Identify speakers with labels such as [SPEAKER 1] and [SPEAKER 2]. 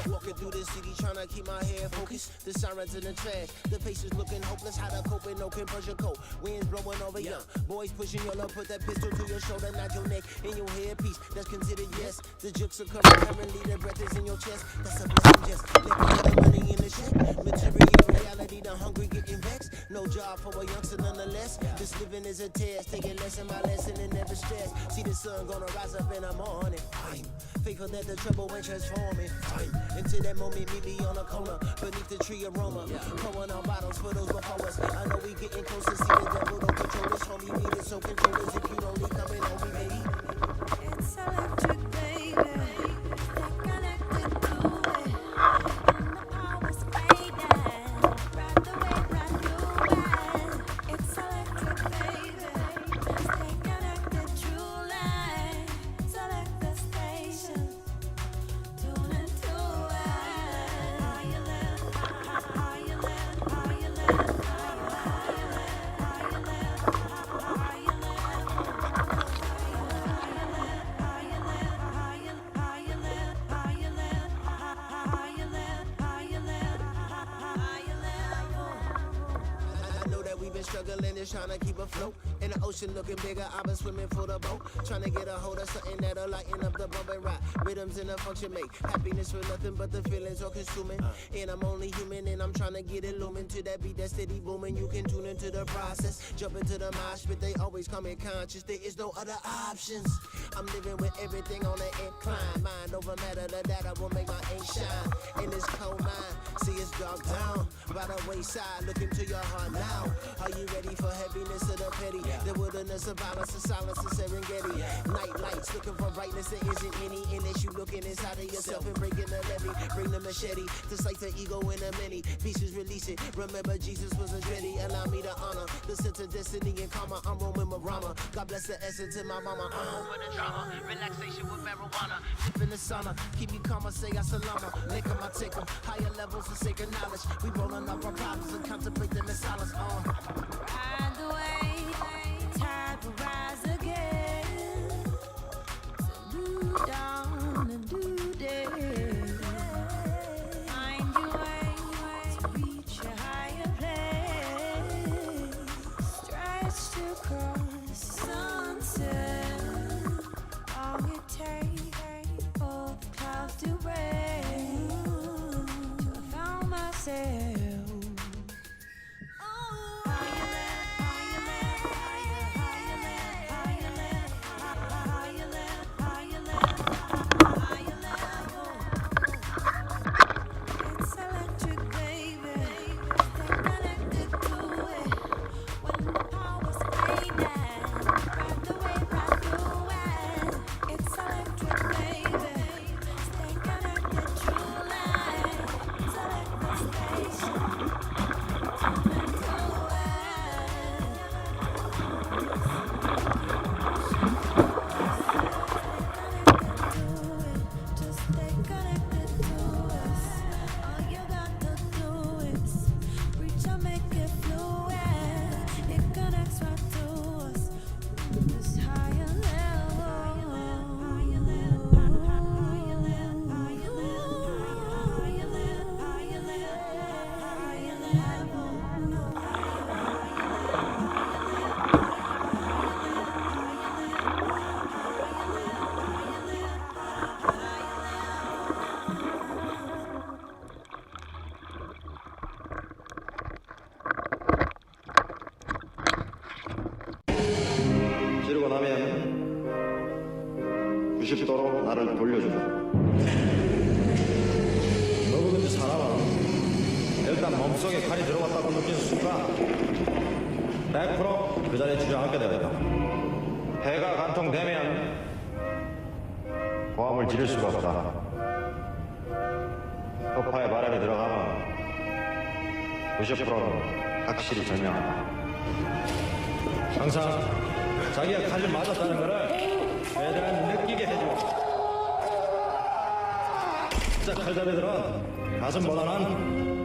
[SPEAKER 1] Walking through the city trying to keep my head focused. The sirens in the trash, the faces looking hopeless. How to cope with no compression coat. Winds blowing over young boys pushing your love. Put that pistol to your shoulder, not your neck. In your headpiece, that's considered yes. The jukes are coming currently, the breath is in your chest. That's a blessing, just let me get the money in the check. Material reality, the hungry getting vexed. No job for a youngster nonetheless. This living is a test, taking lesson by lesson and never stress. See the sun gonna rise up in the morning. I'm faithful that the trouble ain't transforming. I'm into that moment, meet me on a corner beneath the tree aroma. Pouring out bottles for those before us. I know we getting closer, see the devil don't control us. Homie, we need so controllers if you don't need coming on me, baby.
[SPEAKER 2] It's electric, baby. Stay connected to it. And the power's fading. Ride the wave, ride through it. It's electric, baby. Stay connected, true light. Select the station. Tune into it. How you live, how you live, how you live, how you live, how you live, how you
[SPEAKER 1] I know that we've been struggling just trying to keep afloat. In the ocean looking bigger, I've been swimming for the boat. Trying to get a hold of something that'll lighten up the bump and ride. Rhythms in the function make happiness for nothing but the feelings are consuming. And I'm only human and I'm trying to get illumined to that beat that steady booming. You can tune into the process, jump into the mosh pit. They always come in conscious, there is no other options. I'm living with everything on the incline. Mind over matter, the data will make my ink shine. In this cold mind, see it's dark down by the wayside, look into your heart now. Are you ready for heaviness of the petty? The wilderness of violence, the silence of Serengeti. Night lights looking for brightness, there isn't any. Unless you looking inside of yourself and breaking the levee. Bring the machete to slice the ego in a many pieces, release it. Remember Jesus wasn't ready, allow me to honor the sense of destiny and karma. I'm roaming my Rama. God bless the essence in my mama. For the drama, relaxation with marijuana. Dip in the sauna, keep me calm, I say assalamu. Lick 'em, I take 'em, higher levels of sacred knowledge. We rolling up our problems and contemplate them in silence.
[SPEAKER 2] ride the wave, tide will rise again. So do down and do day. Find your way to reach a higher place. Stretch across sunset. All it takes for the clouds to break. Till I found myself.
[SPEAKER 3] 지르고 나면 90도로 나를 돌려주고 너도 근데 사람은 일단 몸속에 칼이 들어갔다고 느끼는 순간 100% 그 자리에 주저앉게 됩니다. 해가 관통되면 고함을 지를 수가 없다. 허파에 바람이 들어가면 90%는 확실히 절명한다. 항상 자기가 칼을 맞았다는 거를 최대한 느끼게 해줘. 진짜 칼잡이들은 가슴보다는